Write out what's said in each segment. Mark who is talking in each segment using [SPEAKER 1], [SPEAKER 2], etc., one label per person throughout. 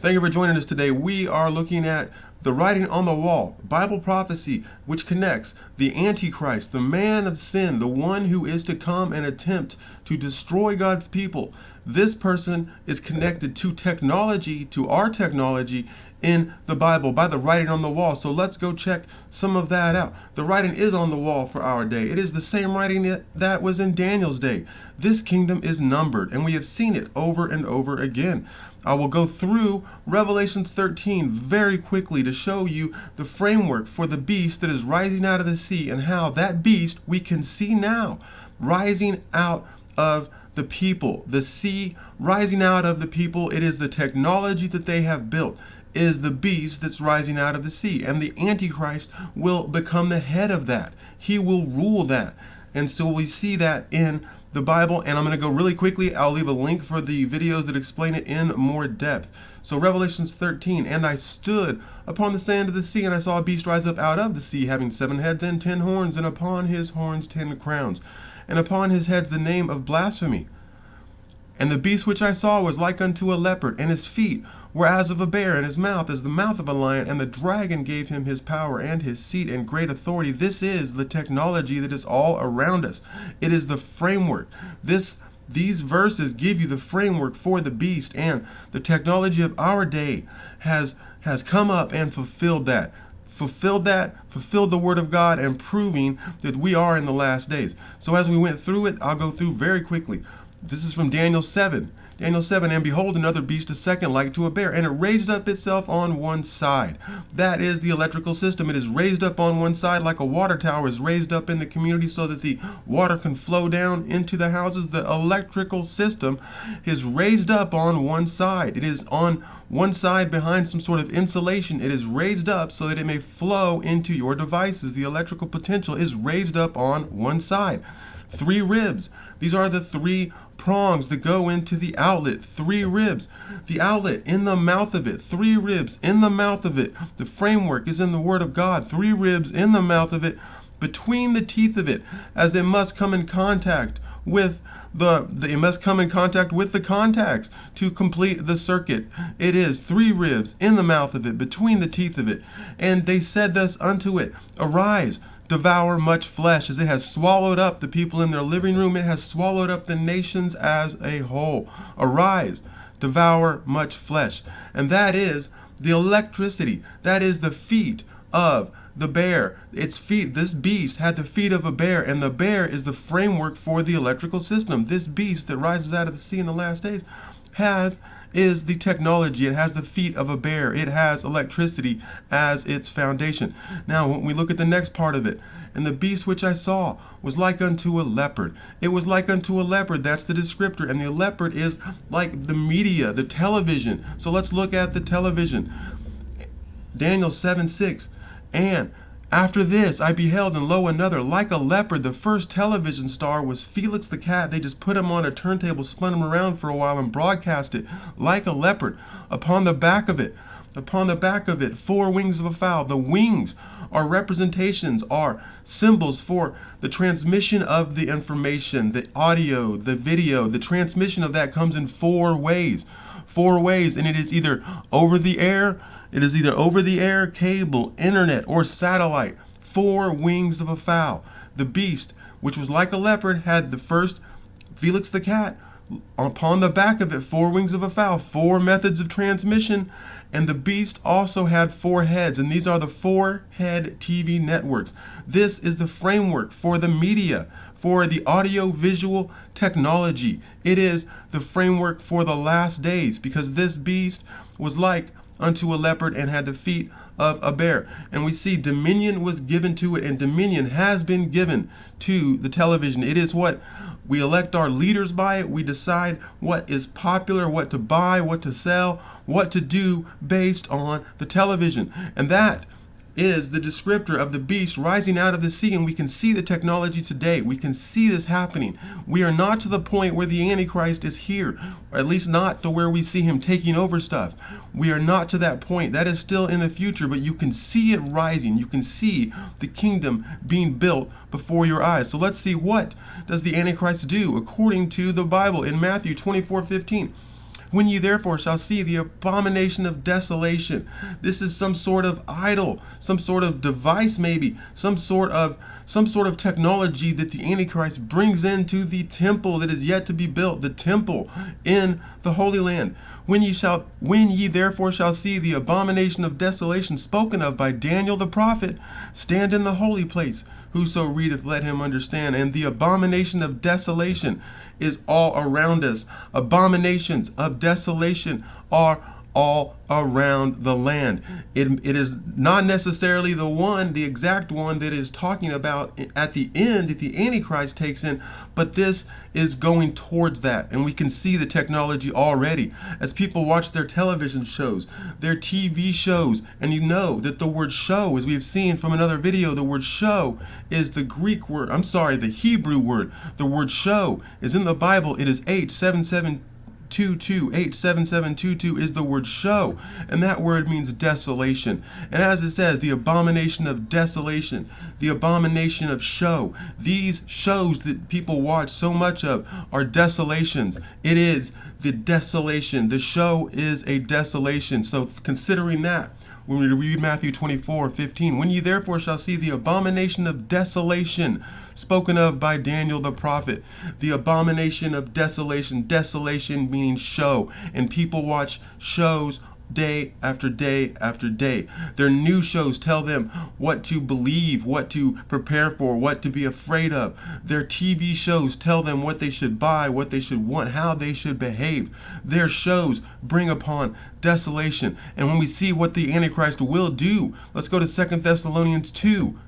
[SPEAKER 1] Thank you for joining us today. We are looking at the writing on the wall, Bible prophecy, which connects the Antichrist, the man of sin, the one who is to come and attempt to destroy God's people. This person is connected to technology, to our technology in the Bible by the writing on the wall. So let's go check some of that out. The writing is on the wall for our day. It is the same writing that was in Daniel's day. This kingdom is numbered, and we have seen it over and over again. I will go through Revelation 13 very quickly to show you the framework for the beast that is rising out of the sea and how that beast we can see now rising out of the people. The sea rising out of the people. It is the technology that they have built. It is the beast that's rising out of the sea. And the Antichrist will become the head of that. He will rule that. And so we see that in the Bible, and I'm going to go really quickly. I'll leave a link for the videos that explain it in more depth. So Revelations 13, and I stood upon the sand of the sea, and I saw a beast rise up out of the sea, having 7 heads and 10 horns, and upon his horns 10 crowns, and upon his heads the name of blasphemy. And the beast which I saw was like unto a leopard, and his feet were as of a bear, and his mouth as the mouth of a lion. And the dragon gave him his power and his seat and great authority. This is the technology that is all around us. It is the framework. These verses give you the framework for the beast, and the technology of our day has come up and fulfilled that. Fulfilled the word of God, and proving that we are in the last days. So as we went through it, I'll go through very quickly. This is from Daniel 7. Daniel 7, and behold, another beast, a second like to a bear, and it raised up itself on one side. That is the electrical system. It is raised up on one side like a water tower is raised up in the community so that the water can flow down into the houses. The electrical system is raised up on one side. It is on one side behind some sort of insulation. It is raised up so that it may flow into your devices. The electrical potential is raised up on one side. 3 ribs. These are the 3 prongs that go into the outlet. 3 ribs. The outlet in the mouth of it. 3 ribs in the mouth of it. The framework is in the Word of God. 3 ribs in the mouth of it, between the teeth of it, as they must come in contact with the contacts to complete the circuit. It is 3 ribs in the mouth of it, between the teeth of it. And they said thus unto it, Arise, devour much flesh, as it has swallowed up the people in their living room. It has swallowed up the nations as a whole. Arise, devour much flesh. And that is the electricity. That is the feet of the bear. Its feet, this beast had the feet of a bear, and the bear is the framework for the electrical system. This beast that rises out of the sea in the last days is the technology. It has the feet of a bear. It has electricity as its foundation. Now, when we look at the next part of it, and the beast which I saw was like unto a leopard. It was like unto a leopard. That's the descriptor. And the leopard is like the media, the television. So let's look at the television. Daniel 7:6. And after this I beheld, and lo, another like a leopard. The first television star was Felix the cat. They just put him on a turntable, spun him around for a while, and broadcast it like a leopard. Upon the back of it, 4 wings of a fowl. The wings are representations, are symbols for the transmission of the information, the audio, the video. The transmission of that comes in 4 ways. 4 ways, and it is either over the air, cable, internet, or satellite. 4 wings of a fowl. The beast, which was like a leopard, had the first, Felix the cat. Upon the back of it, 4 wings of a fowl. 4 methods of transmission. And the beast also had 4 heads, and these are the 4-head TV networks. This is the framework for the media, for the audio-visual technology. It is the framework for the last days, because this beast was like unto a leopard and had the feet of a bear. And we see dominion was given to it, and dominion has been given to the television. It is what we elect our leaders by. It we decide what is popular, what to buy, what to sell, what to do based on the television. And that is the descriptor of the beast rising out of the sea, and we can see the technology today. We can see this happening. We are not to the point where the Antichrist is here, or at least not to where we see him taking over stuff. We are not to that point. That is still in the future, but you can see it rising. You can see the kingdom being built before your eyes. So let's see, what does the Antichrist do according to the Bible in Matthew 24:15. When ye therefore shall see the abomination of desolation. This is some sort of idol, some sort of device, maybe some sort of technology that the Antichrist brings into the temple that is yet to be built, the temple in the Holy Land. When ye therefore shall see the abomination of desolation spoken of by Daniel the prophet, stand in the holy place. Whoso readeth, let him understand. And the abomination of desolation is all around us. Abominations of desolation are all around the land. It is not necessarily the exact one that is talking about at the end that the Antichrist takes in, but this is going towards that. And we can see the technology already as people watch their television shows, their TV shows, and you know that the word show, as we've seen from another video, the word show is the Hebrew word. The word show is in the Bible. It is H7722. 87722 is the word show, and that word means desolation. And as it says, the abomination of desolation, the abomination of show. These shows that people watch so much of are desolations. It is the desolation. The show is a desolation. So considering that, when we read Matthew 24:15, when ye therefore shall see the abomination of desolation spoken of by Daniel the prophet, the abomination of desolation, desolation meaning show, and people watch shows day after day after day. Their new shows tell them what to believe, what to prepare for, what to be afraid of. Their TV shows tell them what they should buy, what they should want, how they should behave. Their shows bring upon desolation. And when we see what the Antichrist will do, let's go to 2 Thessalonians 2.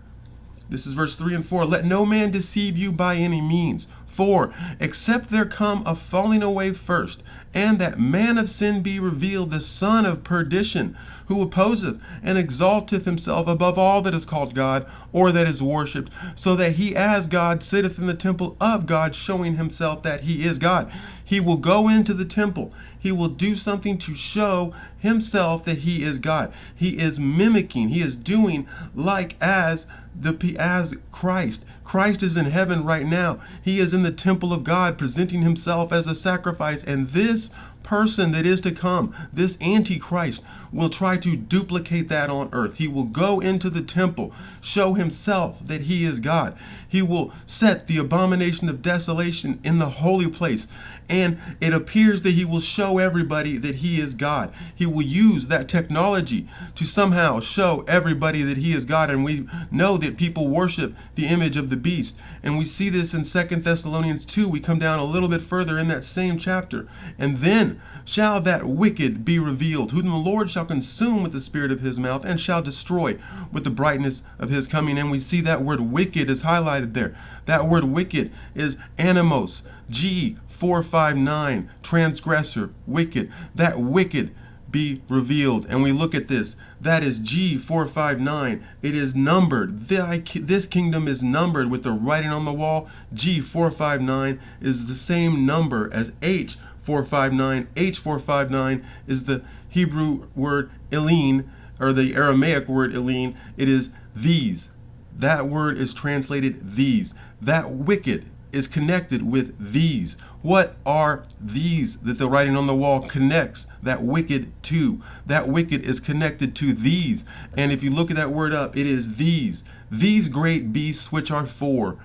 [SPEAKER 1] This is verse 3 and 4. Let no man deceive you by any means. For, except there come a falling away first, and that man of sin be revealed, the son of perdition, who opposeth and exalteth himself above all that is called God, or that is worshipped, so that he as God sitteth in the temple of God, showing himself that he is God. He will go into the temple. He will do something to show himself that he is God. He is mimicking. He is doing like as Christ. Christ is in heaven right now. He is in the temple of God, presenting himself as a sacrifice. And this person that is to come, this Antichrist, will try to duplicate that on earth. He will go into the temple, show himself that he is God. He will set the abomination of desolation in the holy place. And it appears that he will show everybody that he is God. He will use that technology to somehow show everybody that he is God. And we know that people worship the image of the beast. And we see this in 2 Thessalonians 2. We come down a little bit further in that same chapter. And then shall that wicked be revealed, whom the Lord shall consume with the spirit of his mouth, and shall destroy with the brightness of his coming. And we see that word wicked is highlighted there. That word wicked is animos, G459, transgressor, wicked. That wicked be revealed. And we look at this. That is G459. It is numbered. This kingdom is numbered with the writing on the wall. G459 is the same number as H459. H459 is the Hebrew word Elin, or the Aramaic word Elin. It is these. That word is translated these. That wicked is connected with these. What are these that the writing on the wall connects that wicked to? That wicked is connected to these. And if you look at that word up, it is these. These great beasts which are four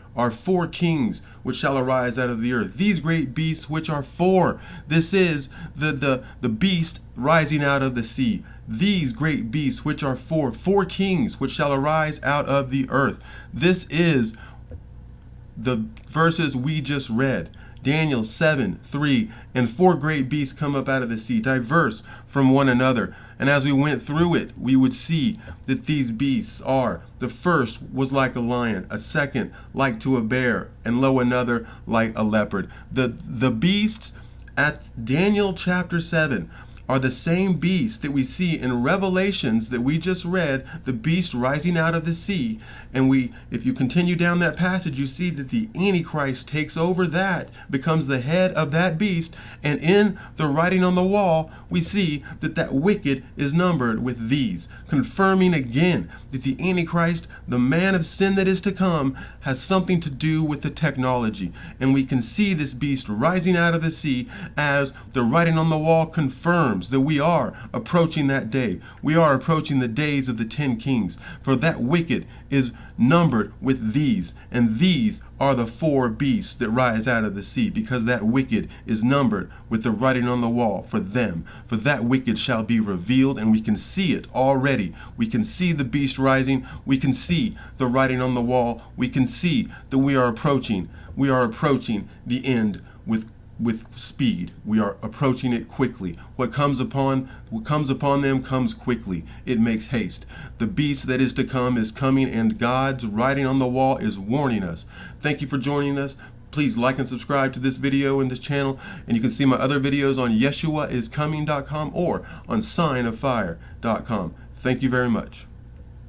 [SPEAKER 1] kings which shall arise out of the earth. These great beasts which are four. This is the beast rising out of the sea. These great beasts which are four kings which shall arise out of the earth. This is the verses we just read. Daniel 7:3, and four great beasts come up out of the sea, diverse from one another. And as we went through it, we would see that these beasts are: the first was like a lion, a second like to a bear, and lo, another like a leopard. The beasts at Daniel chapter 7 are the same beast that we see in Revelations that we just read, the beast rising out of the sea. And if you continue down that passage, you see that the Antichrist takes over that, becomes the head of that beast. And in the writing on the wall, we see that that wicked is numbered with these, confirming again that the Antichrist, the man of sin that is to come, has something to do with the technology. And we can see this beast rising out of the sea as the writing on the wall confirms that we are approaching that day. We are approaching the days of the 10 kings. For that wicked is numbered with these, and these are the 4 beasts that rise out of the sea, because that wicked is numbered with the writing on the wall for them. For that wicked shall be revealed, and we can see it already. We can see the beast rising. We can see the writing on the wall. We can see that we are approaching the end with speed. We are approaching it quickly. What comes upon them comes quickly. It makes haste. The beast that is to come is coming, and God's writing on the wall is warning us. Thank you for joining us. Please like and subscribe to this video and this channel, and you can see my other videos on YeshuaIsComing.com or on SignOfFire.com. Thank you very much.